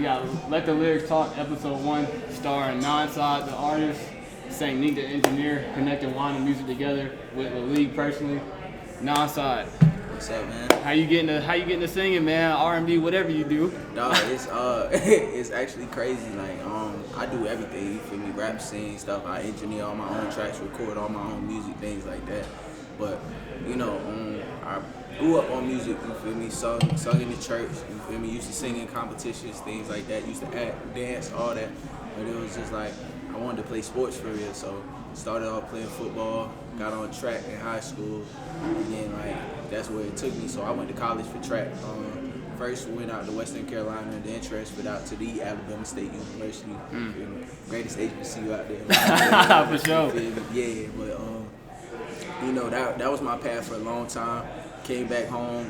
got Let the Lyrics Talk, Ep.1, starring Nonside, the artist, St. Nick, the engineer, connecting wine and music together with LELIYG personally. Nonside. What's up, man? How you getting to singing, man? R&B, whatever you do. Dog, it's actually crazy. Like, I do everything. You feel me? Rap, sing, stuff. I engineer all my own tracks, record all my own music, things like that. But I grew up on music. You feel me? Sung in the church. You feel me? Used to sing in competitions, things like that. Used to act, dance, all that. But it was just like I wanted to play sports for real. So started off playing football. Got on track in high school, and then like that's where it took me. So I went to college for track. First went out to Western Carolina, and then transferred out to the Alabama State University. Greatest HBCU out there. For sure. Yeah, but that was my path for a long time. Came back home,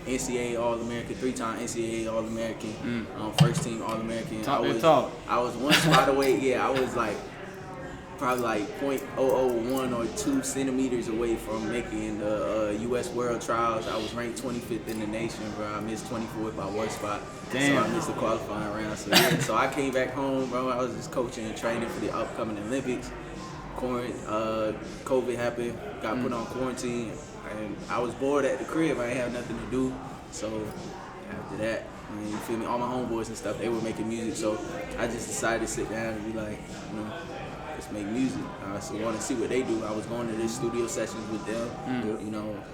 NCAA All-American, 3-time NCAA All-American, first team All-American. I was one spot away. Yeah, I was like probably like 0.001 or 2 centimeters away from making the U.S. World Trials. I was ranked 25th in the nation, bro. I missed 24th by 1 spot. Damn. So I missed the qualifying round. So yeah, so I came back home, bro. I was just coaching and training for the upcoming Olympics. COVID happened, got put on quarantine, and I was bored at the crib. I didn't have nothing to do. So after that, you feel me? All my homeboys and stuff, they were making music. So I just decided to sit down and be like, let's make music. I want to see what they do. I was going to their studio sessions with them,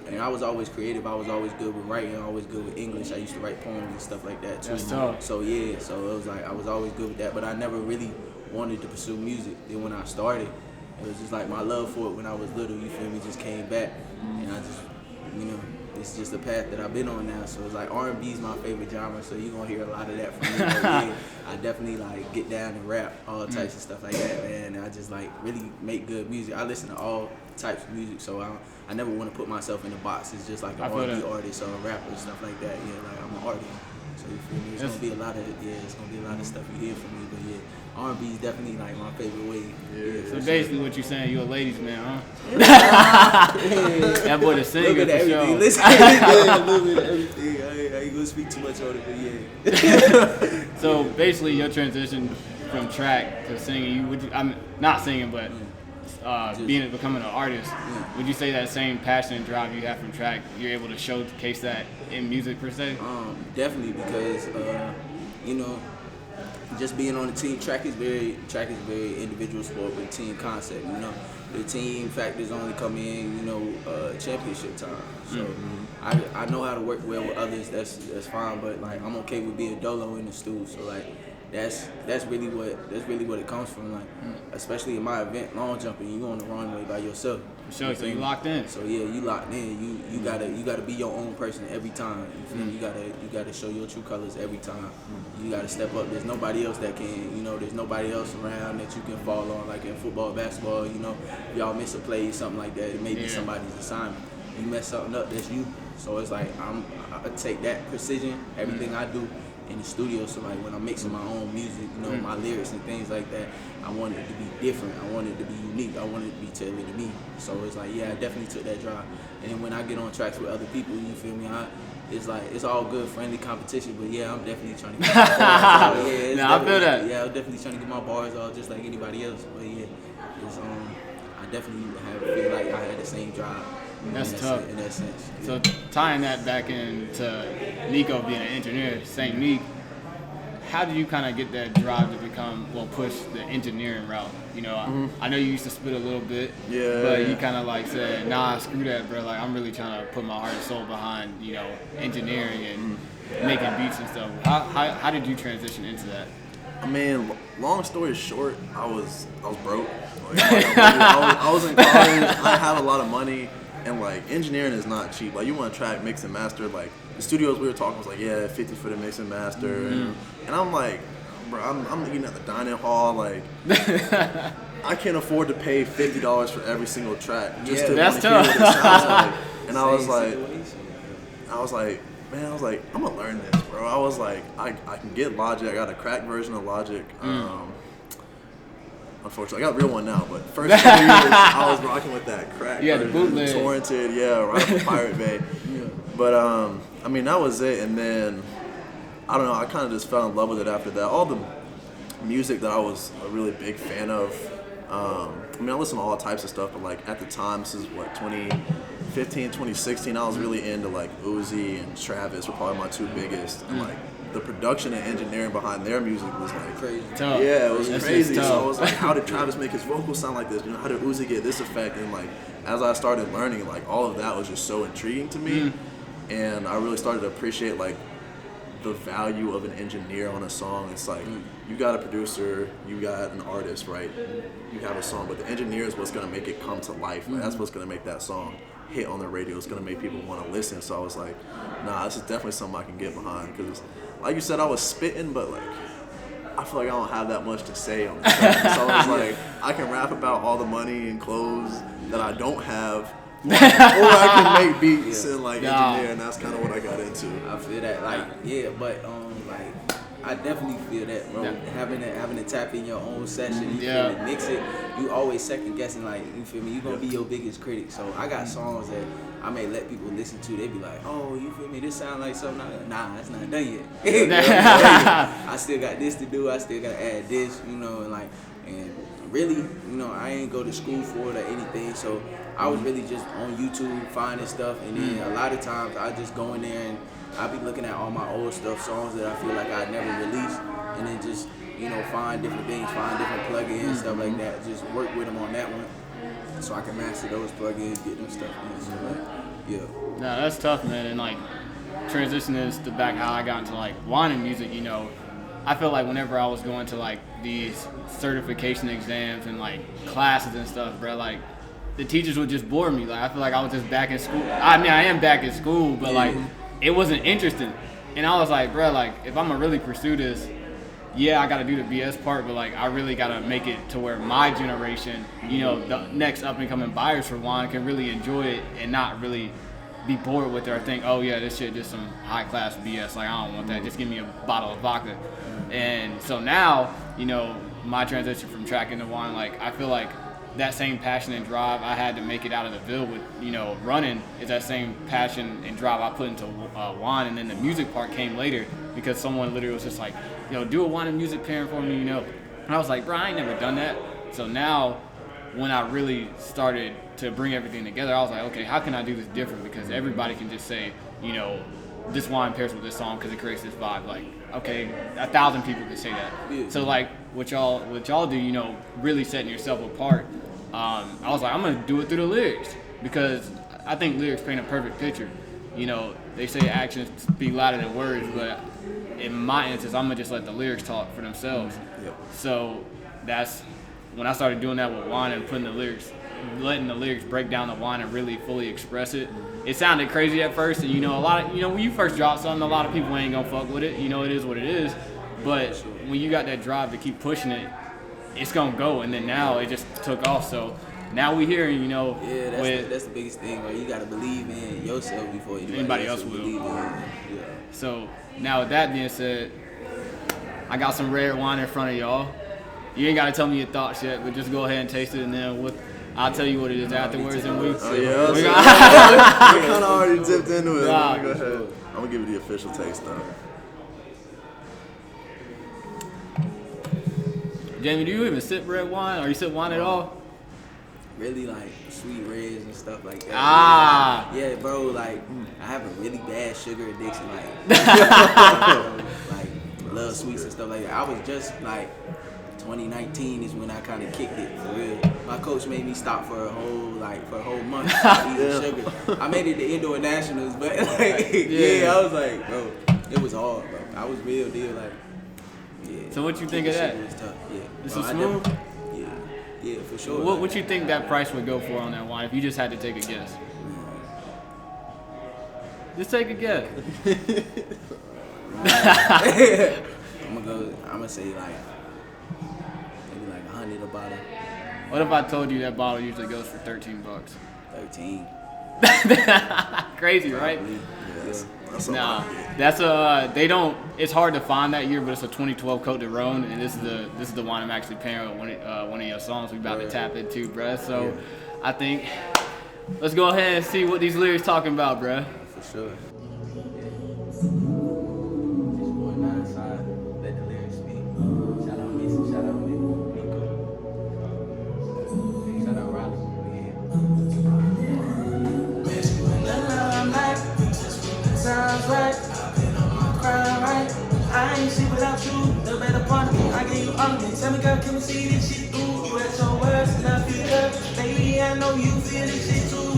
and I was always creative. I was always good with writing, always good with English. I used to write poems and stuff like that too. That's tough. So yeah, so it was like I was always good with that, but I never really wanted to pursue music. Then when I started, it was just like my love for it when I was little, you feel me, just came back. And I just, it's just a path that I've been on now. So it's like R&B is my favorite genre, so you're going to hear a lot of that from me. But yeah, I definitely like get down and rap, all types of stuff like that, man. And I just like really make good music. I listen to all types of music, so I never want to put myself in a box. It's just like an R&B artist or a rapper, stuff like that. Yeah, like I'm an artist. So you feel me? It's gonna be a lot of stuff you hear from me. But yeah, R&B is definitely like my favorite way. Yeah. So basically, what you saying? You a ladies man, huh? That boy the singer for sure. Listen, a little bit of everything. I ain't gonna speak too much on it, but yeah. So basically, your transition from track to singing, I'm not singing, but becoming an artist. Would you say that same passion and drive you have from track, you're able to showcase that in music per se? Definitely, because just being on the team, track is very individual sport with team concept. The team factors only come in championship time. So I know how to work well with others. That's fine, but like I'm okay with being dolo in the stool. So like that's really what it comes from. Like especially in my event, long jumping, you on the runway by yourself. Sure, so you locked in. So yeah, you locked in. You gotta be your own person every time. You feel me? You gotta show your true colors every time. You gotta step up. There's nobody else that can. There's nobody else around that you can fall on. Like in football, basketball, if y'all miss a play, something like that, it may be somebody's assignment. You mess something up, that's you. So it's like I take that precision, everything I do in the studio. So like when I'm mixing my own music, my lyrics and things like that, I want it to be different. I want it to be unique. I want it to be tailored to me. So it's like, yeah, I definitely took that drive. And then when I get on tracks with other people, you feel me? It's like it's all good, friendly competition. But yeah, I'm definitely trying to get my bars off. I feel that. Yeah, I'm definitely trying to get my bars off just like anybody else. But yeah, I definitely feel like I had the same drive. That's tough. In that sense. Yeah. So tying that back into Nico being an engineer, St. Nick, how did you kind of get that drive to push the engineering route? I know you used to spit a little bit, but you kind of like said, nah, screw that, bro. Like I'm really trying to put my heart and soul behind, engineering and making beats and stuff. How did you transition into that? I mean, long story short, I was broke. I was in college. I didn't have a lot of money. And like engineering is not cheap. Like you want to track, mix and master. Like the studios we were talking was like, yeah, 50 for the mix and master. And I'm like, bro, I'm eating at the dining hall. Like I can't afford to pay $50 for every single track just to that's hear what it tough. sounds like. And I was like, man, I'm gonna learn this, bro. I was like, I can get Logic. I got a cracked version of Logic. Unfortunately, I got a real one now, but first couple years, I was rocking with that crack. Yeah, the bootleg. Torrented, right from Pirate Bay. Yeah. But, that was it. And then I don't know, I kind of just fell in love with it after that. All the music that I was a really big fan of, I mean, I listen to all types of stuff, but like at the time, this is what, 2015, 2016, I was really into like Uzi and Travis were probably my two biggest. And like the production and engineering behind their music was like Crazy. Tough. yeah, it was That's crazy. just So tough. I was like, how did Travis make his vocals sound like this? You know, how did Uzi get this effect? And like, as I started learning, like all of that was just so intriguing to me, and I really started to appreciate like the value of an engineer on a song. It's like you got a producer, you got an artist, right? You have a song, but the engineer is what's gonna make it come to life. Like, that's what's gonna make that song hit on the radio. It's gonna make people want to listen. So I was like, nah, this is definitely something I can get behind. Because, like you said, I was spitting, but like I feel like I don't have that much to say on the track. So I was like, I can rap about all the money and clothes that I don't have. Or I can make beats and like engineer, and that's kind of what I got into. I feel that, like, yeah, but like, I definitely feel that, bro. Yeah. Having to tap in your own session, you Yeah. feel me, mix it. You always second guessing, like, you feel me. You gonna be your biggest critic. So I got songs that I may let people listen to. They be like, oh, you feel me? This sound like something. Nah, it's not done yet. I still got this to do. I still gotta add this, you know, and like, and really, you know, I ain't go to school for it or anything. So I was really just on YouTube finding stuff, and then a lot of times I just go in there and I be looking at all my old stuff, songs that I feel like I never released, and then just, you know, find different things, find different plugins, stuff like that. Just work with them on that one, so I can master those plugins, get them stuff in. So like, yeah. No, that's tough, man. And like transitioning this to back how I got into like whining music, you know, I feel like whenever I was going to like these certification exams and like classes and stuff, bro, like the teachers would just bore me. Like I feel like I was just back in school. I mean, I am back in school, but like it wasn't interesting. And I was like, bro, like if I'm gonna really pursue this, yeah, I gotta do the BS part, but like I really gotta make it to where my generation, you know, the next up and coming buyers for wine can really enjoy it and not really be bored with it or think, oh yeah, this shit just some high class BS. Like I don't want that. Just give me a bottle of vodka. And so now, you know, my transition from track into wine, like I feel like that same passion and drive I had to make it out of the Ville with, you know, running is that same passion and drive I put into wine. And then the music part came later because someone literally was just like, yo, do a wine and music pairing for me, you know. And I was like, bro, I ain't never done that. So now when I really started to bring everything together, I was like, okay, how can I do this different? Because everybody can just say, you know, this wine pairs with this song because it creates this vibe. Like, okay, 1,000 people can say that. Yeah. So like what y'all do, you know, really setting yourself apart. I was like, I'm gonna do it through the lyrics because I think lyrics paint a perfect picture. You know, they say actions speak louder than words, but in my instance, I'm gonna just let the lyrics talk for themselves. Yep. So that's when I started doing that with wine and putting the lyrics, letting the lyrics break down the wine and really fully express it. It sounded crazy at first, and you know, when you first drop something, a lot of people ain't gonna fuck with it. You know, it is what it is. But when you got that drive to keep pushing it, it's gonna go. And then now it just took off. So now we here, you know. Yeah, that's the biggest thing, right? You gotta believe in yourself before Anybody else will. believe in you. Yeah. So now with that being said, I got some red wine in front of y'all. You ain't gotta tell me your thoughts yet, but just go ahead and taste it, and then I'll tell you what it is afterwards. And we. Oh yeah, we I kind of already dipped into it. Nah. Go ahead. I'm gonna give you the official taste though. Jamie, do you even sip red wine, or you sip wine at all? Really like sweet reds and stuff like that. Ah. Yeah, bro. Like I have a really bad sugar addiction. Like, like love sweets and stuff like that. I was just like 2019 is when I kind of kicked it for real. My coach made me stop for a whole month eating sugar. I made it to indoor nationals, but like, yeah, I was like, bro, it was hard, bro. I was real deal like. Yeah. So what you think of that? Was tough. Yeah. This Bro, is I smooth? Yeah, for sure. What you think that price would go for on that wine if you just had to take a guess? Just take a guess. I'm gonna say like maybe like 100 a bottle. What if I told you that bottle usually goes for $13? 13. Crazy, right? Yes. That's a Nah, lot. that's they don't. It's hard to find that year, but it's a 2012 Cote de Rhone, and this is the wine I'm actually pairing with one of your songs we about to tap into, bruh. So, I think let's go ahead and see what these lyrics talking about, bruh. For sure. look, I can see this shit through. You at your worst and I feel good. Baby, I know you feel this shit too.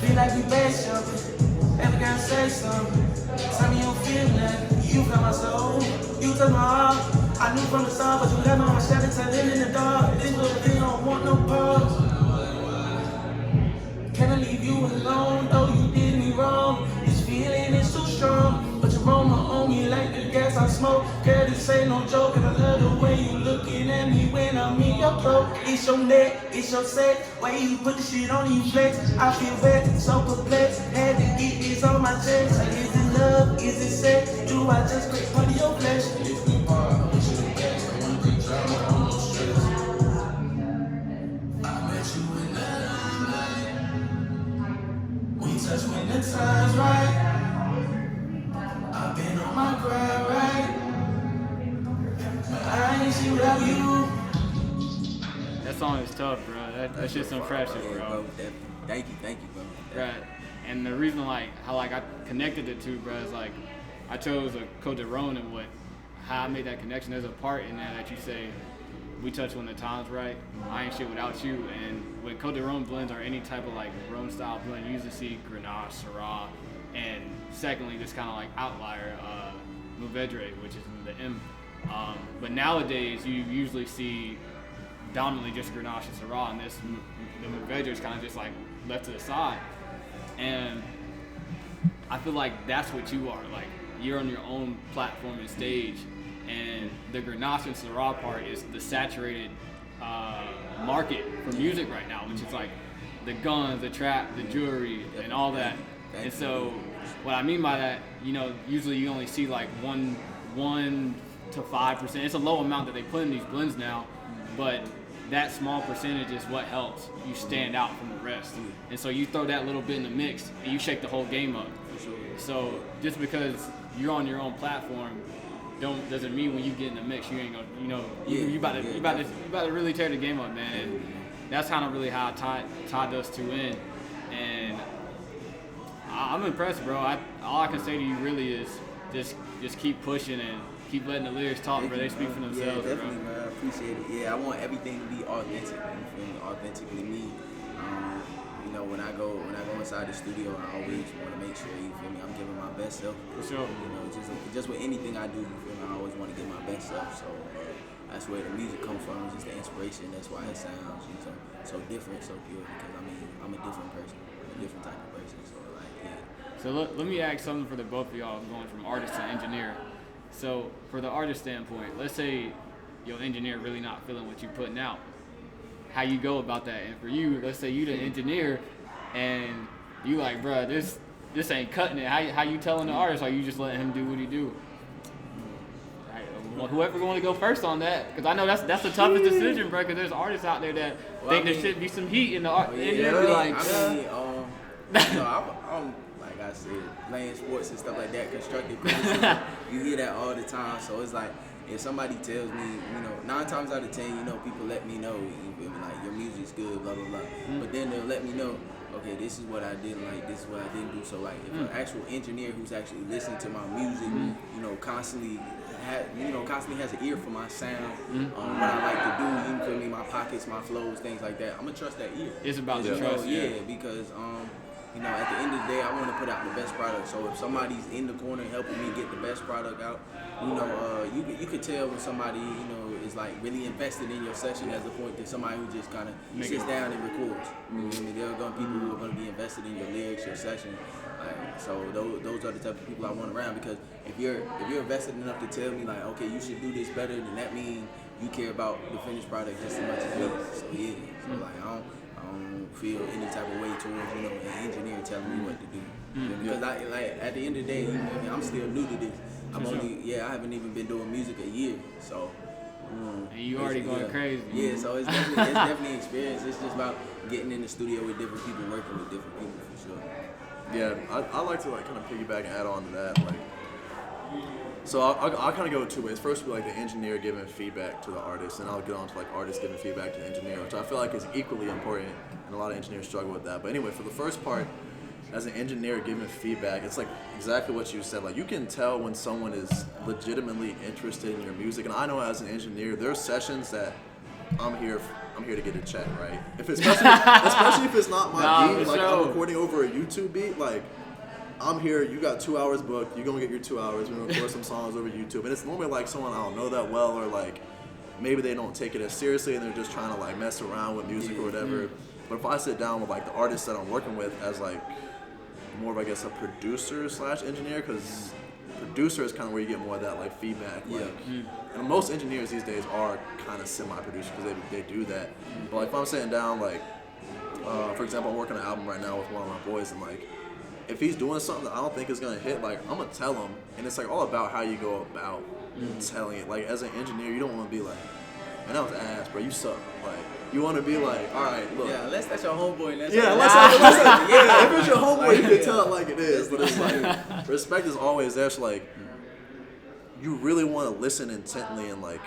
Feel like we bad something. Every girl say something. Tell me you don't feel nothing. You got my soul. You took my heart. I knew from the start, but you left me on my shadow telling in the dark. This little thing don't want no pause. Can I leave you alone, though you did me wrong? This feeling is too strong, but your aroma on me like the gas I smoke. Girl, this ain't no joke, and I love the way you looking at me when I'm in your throat. It's your neck, it's your set, way you put the shit on you flex. I feel wet, so perplexed, had to get this on my chest. Like, is it love, is it sex? Do I just scrape part of your flesh? It's the bar, I wish you the best, I wanna be drama, I'm no stress. I met you in we touch when the time's right. I've been on my grind, right? But I ain't shit without you. That song is tough, bro. That's just some fresh shit, bro. Thank you, bro. Right. And the reason I connected the two, bro, is like I chose a Cotes Rhone and how I made that connection. There's a part in there that you say, we touch when the time's right. I ain't shit without you. And when Cotes Rhone blends or any type of like Rhone style blend, you usually see Grenache, Syrah, and secondly, this kind of like outlier, Mourvedre, which is the M. But nowadays, you usually see dominantly just Grenache and Syrah, and the Mourvedre is kind of just like left to the side. And I feel like that's what you are. Like, you're on your own platform and stage. And the Grenache and Syrah part is the saturated market for music right now, which is like the guns, the trap, the jewelry, and all that. And so, what I mean by that, usually you only see like 1 to 5%. It's a low amount that they put in these blends now, but that small percentage is what helps you stand out from the rest. And so you throw that little bit in the mix, and you shake the whole game up. So just because you're on your own platform, doesn't mean when you get in the mix you ain't gonna you about to really tear the game up, man. And that's kind of really how I tied those two in, and I'm impressed, bro. All I can say to you really is just keep pushing and keep letting the lyrics talk, bro. They speak for themselves, yeah, definitely, bro. I appreciate it. Yeah, I want everything to be authentic. You feel me? Authentically me. When I go inside the studio, I always want to make sure, you feel me, I'm giving my best self. For sure. Just with anything I do, you feel me, I always want to give my best self. So that's where the music comes from, just the inspiration. That's why it sounds so different, so pure. Because I'm a different person, a different type of person. So yeah. So let me ask something for the both of y'all, going from artist to engineer. So for the artist standpoint, let's say your engineer really not feeling what you're putting out. How you go about that? And for you, let's say you the engineer, and you like, bruh, this ain't cutting it. How you telling the artist? Or you just letting him do what he do? Well, whoever going to go first on that, because I know that's the toughest decision, bro. Because there's artists out there that think there should be some heat in the art. I'm like I said, playing sports and stuff like that, constructive criticism. You hear that all the time. So it's like, if somebody tells me, 9 times out of 10, people let me know, you feel me, like, your music's good, blah, blah, blah. But then they'll let me know, okay, this is what I didn't like, this is what I didn't do. So, like, if an actual engineer who's actually listening to my music, constantly has an ear for my sound, what I like to do, you feel me, my pockets, my flows, things like that, I'm going to trust that ear. It's about the trust. Yeah, because, at the end of the day, I want to put out the best product. So if somebody's in the corner helping me get the best product out, you could tell when somebody, is like really invested in your session as opposed to somebody who just kind of sits down and records. There are going to be people who are going to be invested in your lyrics, your session. So those are the type of people I want around, because if you're invested enough to tell me like, okay, you should do this better, then that means you care about the finished product just as much as me. So yeah, I don't feel any type of way towards an engineer telling me what to do. Because at the end of the day, I'm still new to this. I haven't even been doing music a year, so. And you already going crazy. Yeah, so it's definitely experience. It's just about getting in the studio with different people, working with different people for sure. Yeah, I like to kind of piggyback and add on to that. So I'll kind of go 2 ways. First would be the engineer giving feedback to the artist, and I'll get on to artists giving feedback to the engineer, which I feel like is equally important, and a lot of engineers struggle with that. But anyway, for the first part, as an engineer giving feedback, it's like exactly what you said. Like you can tell when someone is legitimately interested in your music. And I know as an engineer, there's sessions that I'm here to get a check, right? If it's especially if it's not my beat, like I'm recording over a YouTube beat, like I'm here, you got 2 hours booked, you're gonna get your 2 hours, we're gonna record some songs over YouTube. And it's normally like someone I don't know that well, or like maybe they don't take it as seriously and they're just trying to like mess around with music or whatever. But if I sit down with like the artists that I'm working with as like more of I guess a producer / engineer, because producer is kind of where you get more of that like feedback. Like, and most engineers these days are kind of semi-producers because they do that. But like if I'm sitting down like, for example, I'm working on an album right now with one of my boys, and like if he's doing something that I don't think is gonna hit, like I'm gonna tell him. And it's like all about how you go about telling it. Like as an engineer, you don't want to be like, man, that was ass, bro. You suck. Like you want to be like, all right, look. Yeah, unless that's your homeboy. If it's your homeboy, you can tell it like it is. But it's like respect is always there. So like you really want to listen intently and like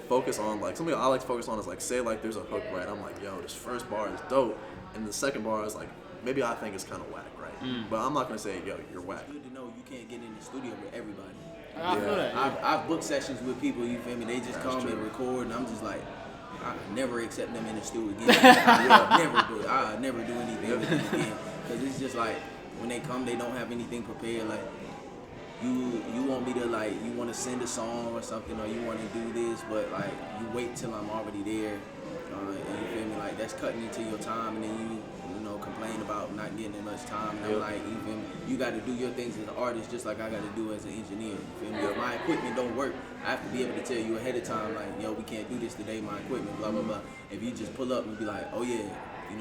focus on like something I like to focus on is like say like there's a hook, right? I'm like, yo, this first bar is dope, and the second bar is like maybe I think it's kind of whack, right? But I'm not gonna say, yo, you're whack. Good to know you can't get in the studio with everybody. I feel that. I've booked sessions with people, you feel me? They just come and record, and I'm just like, I never accept them in the studio again. I'll never do anything with them again. Because it's just like, when they come, they don't have anything prepared. Like, you want me to, like, you want to send a song or something, or you want to do this, but, like, you wait till I'm already there. And you feel me? Like, that's cutting into your time, and then you complain about not getting enough time. And I'm like, you feel me? You got to do your things as an artist just like I got to do as an engineer. You feel me? If my equipment don't work, I have to be able to tell you ahead of time, like, yo, we can't do this today, my equipment, blah, blah, blah. If you just pull up and be like, oh yeah,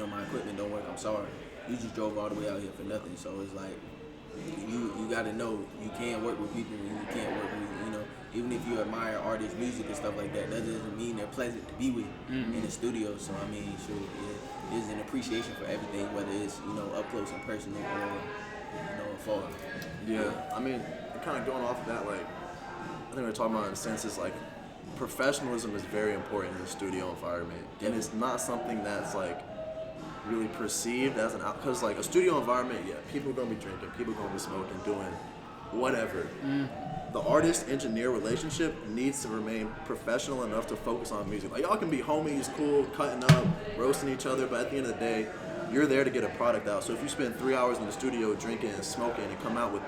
my equipment don't work, I'm sorry. You just drove all the way out here for nothing. So it's like, you got to know you can work with people and you can't work with, even if you admire artists' music and stuff like that, that doesn't mean they're pleasant to be with in the studio. So I mean, sure, there's an appreciation for everything, whether it's up close and personal or afar. Yeah, I mean, kind of going off of that, like I think we were talking about in a sense is like professionalism is very important in the studio environment, and it's not something that's like really perceived as an out, because like a studio environment, people are gonna be drinking, people are gonna be smoking, doing whatever. The artist-engineer relationship needs to remain professional enough to focus on music. Like y'all can be homies, cool, cutting up, roasting each other, but at the end of the day, you're there to get a product out. So if you spend 3 hours in the studio drinking and smoking and come out with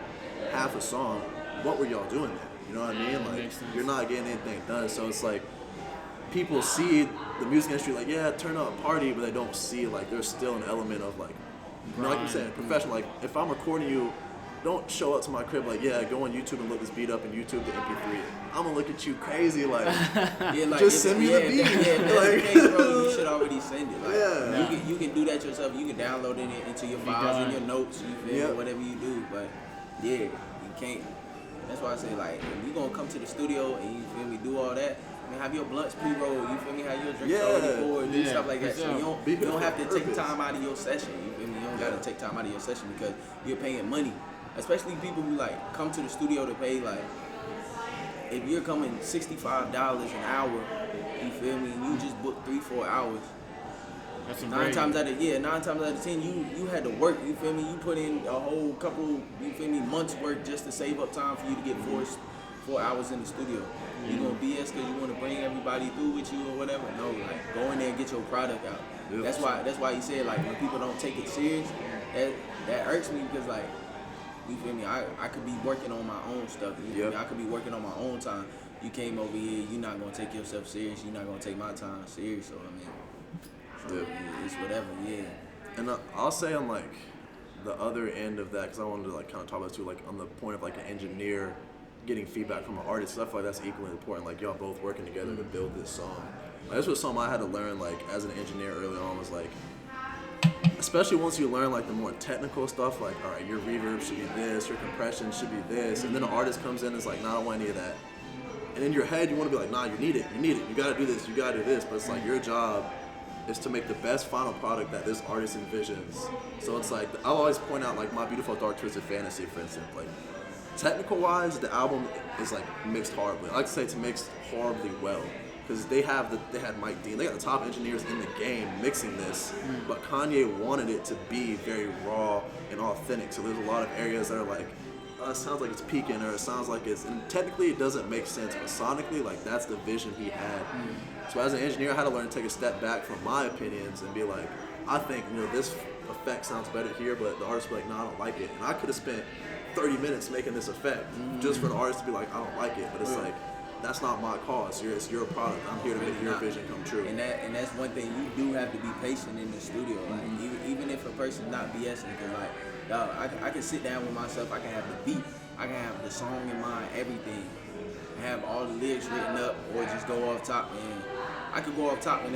half a song, what were y'all doing there? You know what I mean? Like you're not getting anything done. So it's like people see the music industry like, yeah, turn up, party, but they don't see like there's still an element of like, like you said, professional. Like if I'm recording you, don't show up to my crib like, yeah, go on YouTube and look this beat up and YouTube the MP3. I'm gonna look at you crazy like, just send me the beat. Bro, you should already send it. Like, you can do that yourself. You can download it into your files and your notes. You feel me? Whatever you do, but you can't. That's why I say like, if you gonna come to the studio and you feel me, do all that. I mean, have your blunts pre-roll. You feel me? Have your drinks already poured, do stuff like that. So you don't have to take time out of your session. You feel me? You don't gotta take time out of your session because you're paying money. Especially people who like come to the studio to pay, like if you're coming $65 an hour, you feel me, and you just book 3-4 hours. That's 9 times out of 10 you had to work, you feel me, you put in a whole couple, you feel me, months work just to save up time for you to get 4 hours in the studio. You gonna BS because you want to bring everybody through with you or whatever? No, like go in there and get your product out. That's why you said like when people don't take it serious, that hurts me because like, you feel me? I could be working on my own stuff. You feel me? I could be working on my own time. You came over here, you're not gonna take yourself serious. You're not gonna take my time serious. So I mean, it's whatever. Yeah. And I'll say on like the other end of that, because I wanted to like kind of talk about it too, like on the point of like an engineer getting feedback from an artist, stuff like that's equally important. Like y'all both working together to build this song. Like, this was something I had to learn like as an engineer early on. Was like, especially once you learn like the more technical stuff, like all right, your reverb should be this, your compression should be this, and then an artist comes in and is like, nah, I don't want any of that. And in your head, you want to be like, nah, you need it, you gotta do this, you gotta do this. But it's like your job is to make the best final product that this artist envisions. So it's like, I'll always point out like My Beautiful Dark Twisted Fantasy, for instance. Like technical wise, the album is like mixed horribly. I like to say it's mixed horribly well. because they had Mike Dean, they got the top engineers in the game mixing this, but Kanye wanted it to be very raw and authentic. So there's a lot of areas that are like, it sounds like it's peaking, or it sounds like it's, and technically it doesn't make sense, but sonically, like, that's the vision he had. So as an engineer, I had to learn to take a step back from my opinions and be like, I think, this effect sounds better here, but the artist would be like, no, I don't like it. And I could have spent 30 minutes making this effect just for the artist to be like, I don't like it. But it's like, that's not my cause. It's your product. I'm here to make your vision come true. And that's one thing, you do have to be patient in the studio. Like, even if a person's not BSing, because like, I can sit down with myself, I can have the beat, I can have the song in mind, everything, have all the lyrics written up, or just go off top, and I could go off top and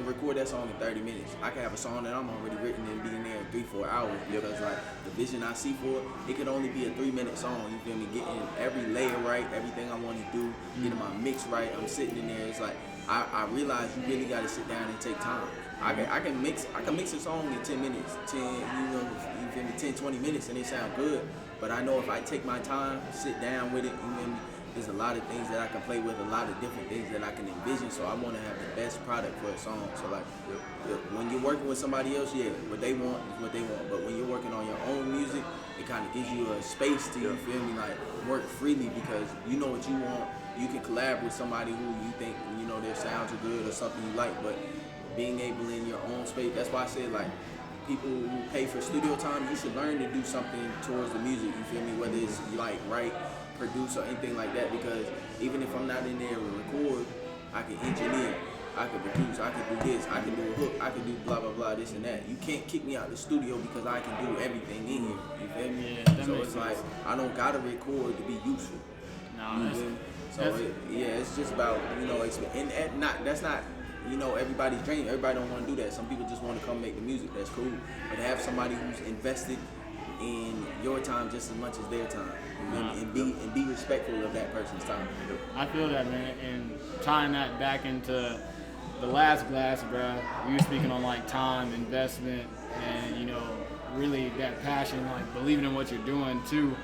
record that song in 30 minutes. I could have a song that I'm already written and be in there in 3-4 hours, because like the vision I see for it could only be a 3-minute song. You feel me? Getting every layer right, everything I want to do, getting my mix right. I'm sitting in there. It's like I realize you really got to sit down and take time. I can mix a song in 10 minutes, 10, 20 minutes, and it sound good. But I know if I take my time, sit down with it, you know, there's a lot of things that I can play with, a lot of different things that I can envision. So I want to have the best product for a song. So like, when you're working with somebody else, what they want is what they want. But when you're working on your own music, it kind of gives you a space to, you feel me, like work freely, because you know what you want. You can collab with somebody who you think, their sounds are good or something you like, but being able in your own space, that's why I said, like, people who pay for studio time, you should learn to do something towards the music, you feel me, whether it's like write, produce, or anything like that, because even if I'm not in there to record, I can engineer, I can produce, I can do this, I can do a hook, I can do blah blah blah, this and that. You can't kick me out the studio because I can do everything in here, you feel me? Yeah, so it's like, I don't gotta record to be useful. It's just about, and that's not everybody's dream. Everybody don't want to do that. Some people just want to come make the music. That's cool. But to have somebody who's invested in your time just as much as their time, and be respectful of that person's time. I feel that, man. And tying that back into the last glass, bro, you were speaking on like time, investment, and really that passion, like believing in what you're doing too.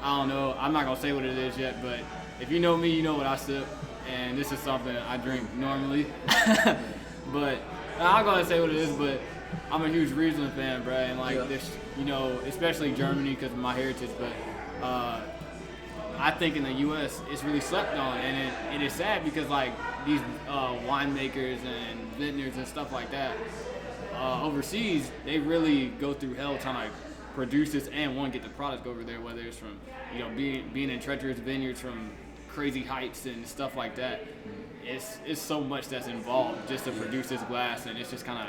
I don't know. I'm not gonna say what it is yet, but if you know me, you know what I sip. And this is something I drink normally. But I'm gonna say what it is, but I'm a huge Riesling fan, bro, and like this, especially Germany because of my heritage. But I think in the U.S. it's really slept on, and it is sad because like these winemakers and vintners and stuff like that overseas, they really go through hell trying to produce this and get the product over there, whether it's from being in treacherous vineyards from crazy heights and stuff like that. It's so much that's involved just to produce this glass, and it's just kind of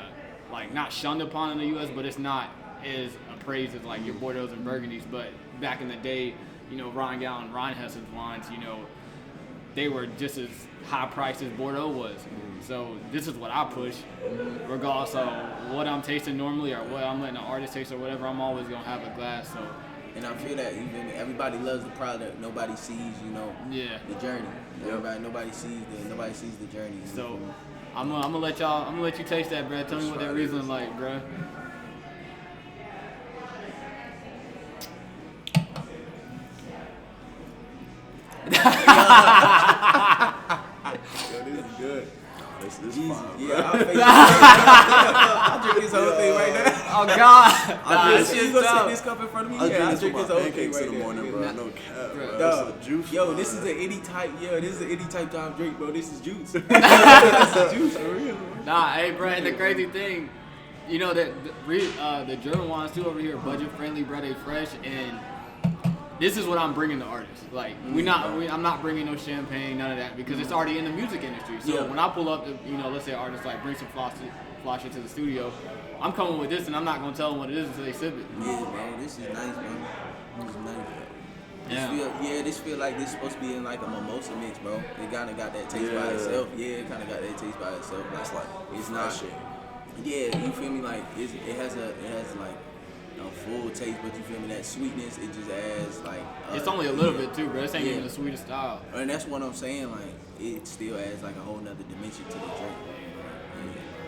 like not shunned upon in the U.S., but it's not as appraised as like your Bordeaux and Burgundies. But back in the day, Rhone and Rheinhessen's wines, they were just as high priced as Bordeaux was. So this is what I push, regardless of what I'm tasting normally or what I'm letting an artist taste or whatever. I'm always gonna have a glass. So. And I feel that everybody loves the product. Nobody sees, the journey. Nobody sees the journey. So I'm gonna let you taste that, bro. Tell me what that Riesling like, bro. This is good. This is fine. Yeah, I'll drink this whole thing right now. Oh God! You gonna sit this cup in front of me? I'll drink this whole thing thing right in the morning, bro. No cap, bro. Dog. This is juice. Yo, this is any type time drink, bro. This is juice. This is juice for real. Nah, hey, bro. And the crazy thing, that the German wines too over here are budget friendly, bro. They fresh, and this is what I'm bringing to artists. Like I'm not bringing no champagne, none of that, because it's already in the music industry. So when I pull up, let's say artists like bring some flash into the studio, I'm coming with this, and I'm not gonna tell them what it is until they sip it. Yeah, bro. This is nice, bro. This is nice. This feel like this supposed to be in like a mimosa mix, bro. It kind of got that taste by itself. Yeah, it kind of got that taste by itself. That's like it's not shit. Yeah, you feel me? Like it has like a full taste, but you feel me? That sweetness, it just adds like. It's only a little bit too, bro. This ain't even the sweetest style. And that's what I'm saying. Like it still adds like a whole nother dimension to the drink.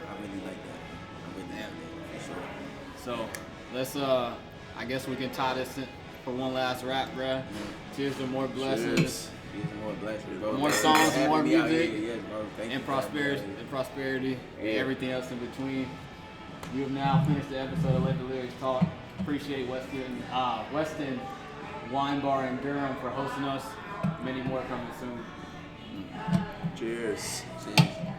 I really like that. I really like that for sure. So let's I guess we can tie this in for one last wrap, bro. Cheers to more blessings. More blessings, bro. More Thank you songs, for having more me out music, here. Yes, bro. Thank you and for having me out prosperity, and Yeah. everything else in between. You have now finished the episode of Let the Lyrics Talk. Appreciate Weston Wine Bar in Durham for hosting us. Many more coming soon. Cheers. here. Cheers.